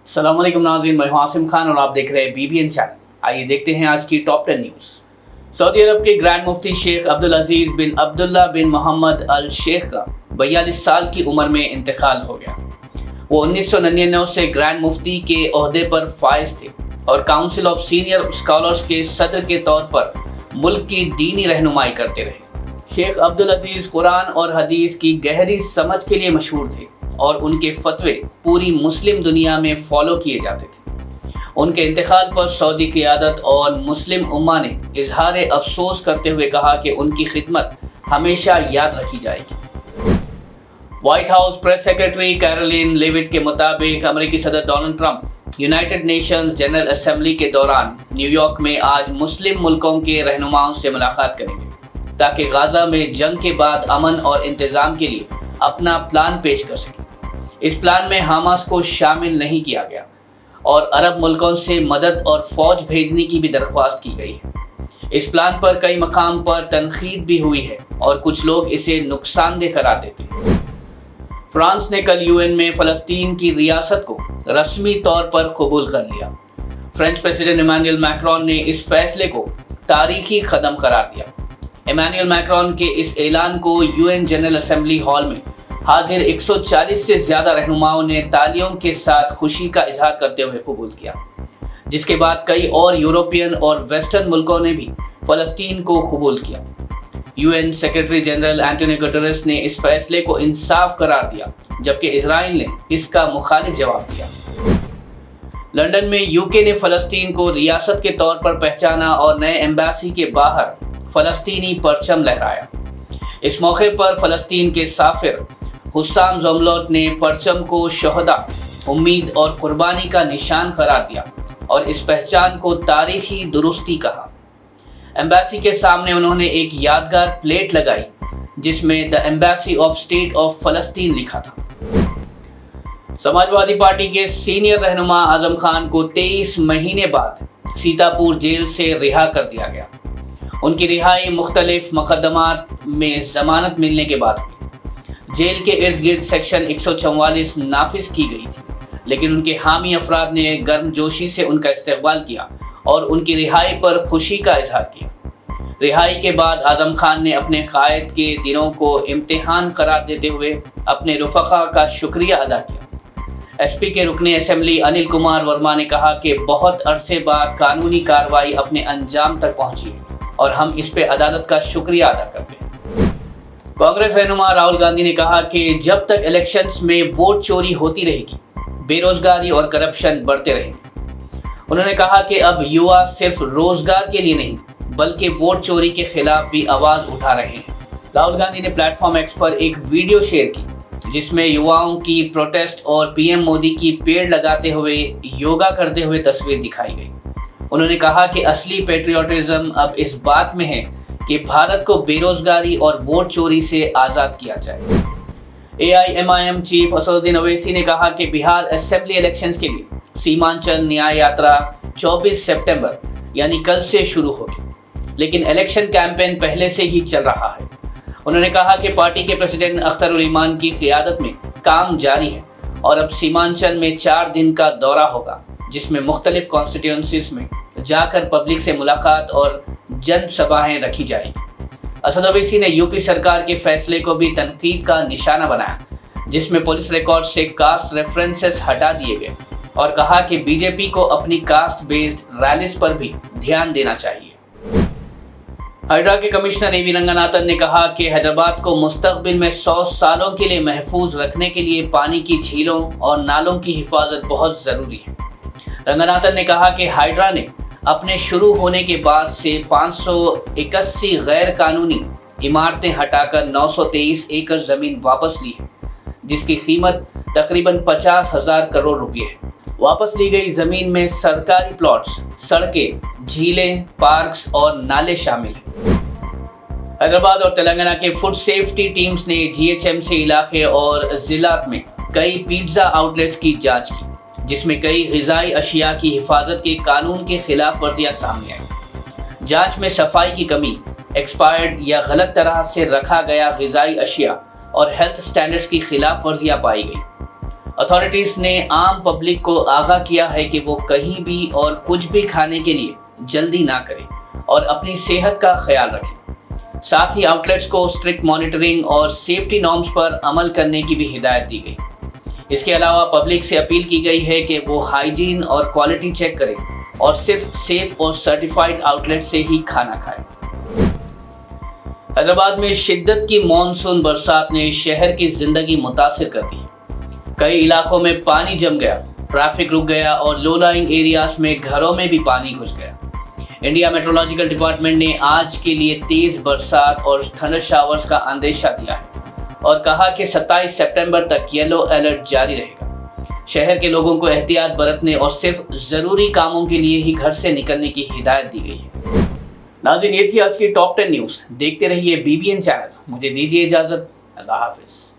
अस्सलाम वालेकुम नाज़रीन, मैं हूं आसिम खान और आप देख रहे हैं BBN चैनल। आइए देखते हैं आज की टॉप 10 न्यूज़। सऊदी अरब के ग्रैंड मुफ्ती शेख अब्दुल अजीज़ बिन अब्दुल्ला बिन मोहम्मद अल शेख का 42 साल की उम्र में इंतकाल हो गया। वो 1999 से ग्रैंड मुफ्ती के ओहदे पर फाइज थे और काउंसिल ऑफ सीनियर स्कॉलर्स के सदर के तौर पर मुल्क की दीनी रहनुमाई करते रहे। शेख अब्दुल अजीज़ कुरान और हदीस की गहरी समझ के लिए मशहूर थे और उनके फतवे पूरी मुस्लिम दुनिया में फॉलो किए जाते थे। उनके इंतकाल पर सऊदी क़ियादत और मुस्लिम उम्मा ने इजहार अफसोस करते हुए कहा कि उनकी खिदमत हमेशा याद रखी जाएगी। White house press secretary Karoline Leavitt के मुताबिक अमेरिकी सदर Donald Trump United Nations general assembly के दौरान न्यूयॉर्क में आज मुस्लिम मुल्कों के रहनुमाओं से मुलाकात करेंगे ताकि गाजा में जंग के बाद अमन और इंतजाम के लिए अपना प्लान पेश कर सकें। इस प्लान में हमास को शामिल नहीं किया गया और अरब मुल्कों से मदद और फौज भेजने की भी दरख्वास्त की गई है। इस प्लान पर कई मकाम पर तनकीद भी हुई है और कुछ लोग इसे नुकसानदेह करार देते हैं। फ्रांस ने कल यूएन में फ़लस्तीन की रियासत को रस्मी तौर पर कबूल कर लिया। फ्रेंच प्रेसिडेंट इमानुएल मैक्रोन ने इस फैसले को तारीखी कदम करार दिया। इमानुएल मैक्रोन के इस ऐलान को यूएन जनरल असेंबली हॉल में हाजिर 140 से ज़्यादा रहनुमाओं ने तालियों के साथ खुशी का इजहार करते हुए कबूल किया, जिसके बाद कई और यूरोपियन और वेस्टर्न मुल्कों ने भी फ़लस्तीन को कबूल किया। UN secretary general Antonio Guterres ने इस फैसले को इंसाफ करार दिया, जबकि इजराइल ने इसका मुखालिफ जवाब दिया। लंदन में यूके ने फ़लस्तीन को रियासत के तौर पर पहचाना और नए एम्बेसी के बाहर फ़लस्तीनी परचम लहराया। इस मौके पर फ़लस्तीन के साफिर हुस्साम ज़मलोट ने परचम को शहदा, उम्मीद और कुर्बानी का निशान करार दिया और इस पहचान को तारीखी दुरुस्ती कहा। एम्बेसी के सामने उन्होंने एक यादगार प्लेट लगाई जिसमें the embassy of state of फ़लस्तीन लिखा था। समाजवादी पार्टी के सीनियर रहनुमा आज़म खान को 23 महीने बाद सीतापुर जेल से रिहा कर दिया गया। उनकी रिहाई मुख्तलिफ मुकदमात में जमानत मिलने के बाद हुई। जेल के इर्द गिर्द सेक्शन 144 नाफिज की गई थी, लेकिन उनके हामी अफराद ने गर्मजोशी से उनका इस्तकबाल किया और उनकी रिहाई पर खुशी का इजहार किया। रिहाई के बाद आज़म खान ने अपने कायद के दिनों को इम्तिहान करार देते हुए अपने रुफ़क़ा का शुक्रिया अदा किया। एसपी के रुकने असेंबली अनिल कुमार वर्मा ने कहा कि बहुत अरसे बाद कानूनी कार्रवाई अपने अंजाम तक पहुंची और हम इस पे अदालत का शुक्रिया अदा करते हैं। कांग्रेस रहनुमा राहुल गांधी ने कहा कि जब तक इलेक्शंस में वोट चोरी होती रहेगी, बेरोजगारी और करप्शन बढ़ते रहेंगे। उन्होंने कहा कि अब युवा सिर्फ रोजगार के लिए नहीं बल्कि वोट चोरी के खिलाफ भी आवाज उठा रहे हैं। राहुल गांधी ने प्लेटफॉर्म एक्स पर एक वीडियो शेयर की जिसमें युवाओं की प्रोटेस्ट और पीएम मोदी की पेड़ लगाते हुए योगा करते हुए तस्वीर दिखाई गई। उन्होंने कहा कि असली पेट्रियोटिज्म अब इस बात में है कि भारत को बेरोजगारी और वोट चोरी से आज़ाद किया जाए। AIMIM चीफ असदुद्दीन ओवैसी ने कहा कि बिहार असेंबली इलेक्शंस के लिए सीमांचल न्याय यात्रा 24 सितंबर यानी कल से शुरू होगी, लेकिन इलेक्शन कैंपेन पहले से ही चल रहा है। उन्होंने कहा कि पार्टी के प्रेसिडेंट अख्तर उल ईमान की क़ियादत में काम जारी है और अब सीमांचल में 4 दिन का दौरा होगा, जिसमें मुख्तलिफ कॉन्स्टिट्यूंसीज में जाकर पब्लिक से मुलाकात और जन सभाएं रखी जाएगी। असद ओवैसी ने यूपी सरकार के फैसले को भी तनकीद का निशाना बनाया, जिसमें पुलिस रिकॉर्ड से कास्ट रेफरेंसेस हटा दिए गए और कहा कि बीजेपी को अपनी कास्ट बेस्ड रैलीज पर भी ध्यान देना चाहिए। हाइड्रा के कमिश्नर एवी रंगनाथन ने कहा कि हैदराबाद को मुस्तकबिल में 100 सालों के लिए महफूज रखने के लिए पानी की झीलों और नालों की हिफाजत बहुत ज़रूरी है। रंगनाथन ने कहा कि हाइड्रा ने अपने शुरू होने के बाद से 581 गैर कानूनी इमारतें हटाकर 923 एकड़ ज़मीन वापस ली है, जिसकी कीमत तकरीबन 50,000 करोड़ रुपए है। वापस ली गई ज़मीन में सरकारी प्लॉट्स, सड़कें, झीलें, पार्क्स और नाले शामिल हैं। हैदराबाद और तेलंगाना के फूड सेफ्टी टीम्स ने GHMC इलाके और ज़िला में कई पिज़्ज़ा आउटलेट्स की जाँच की, जिसमें कई ग़िज़ाई अशिया की हिफाजत के कानून के खिलाफ वर्जियाँ सामने आई। जांच में सफाई की कमी, एक्सपायर्ड या गलत तरह से रखा गया ग़िज़ाई अशिया और हेल्थ स्टैंडर्ड्स की खिलाफ वर्जियाँ पाई गई। अथॉरिटीज ने आम पब्लिक को आगाह किया है कि वो कहीं भी और कुछ भी खाने के लिए जल्दी ना करें और अपनी सेहत का ख्याल रखें। साथ ही आउटलेट्स को स्ट्रिक्ट मॉनिटरिंग और सेफ्टी नॉर्म्स पर अमल करने की भी हिदायत दी गई। इसके अलावा पब्लिक से अपील की गई है कि वो हाइजीन और क्वालिटी चेक करें और सिर्फ सेफ और सर्टिफाइड आउटलेट से ही खाना खाएं। हैदराबाद में शिद्दत की मॉनसून बरसात ने शहर की जिंदगी मुतासिर कर दी। कई इलाकों में पानी जम गया, ट्रैफिक रुक गया और लो लाइंग एरियाज में घरों में भी पानी घुस गया। इंडिया मेट्रोलॉजिकल डिपार्टमेंट ने आज के लिए तेज बरसात और थंडर शावर्स का अंदेशा दिया है और कहा कि 27 सितंबर तक येलो अलर्ट जारी रहेगा। शहर के लोगों को एहतियात बरतने और सिर्फ जरूरी कामों के लिए ही घर से निकलने की हिदायत दी गई है। नाज़रीन, ये थी आज की टॉप 10 न्यूज़। देखते रहिए BBN चैनल। मुझे दीजिए इजाजत। अल्लाह हाफिज।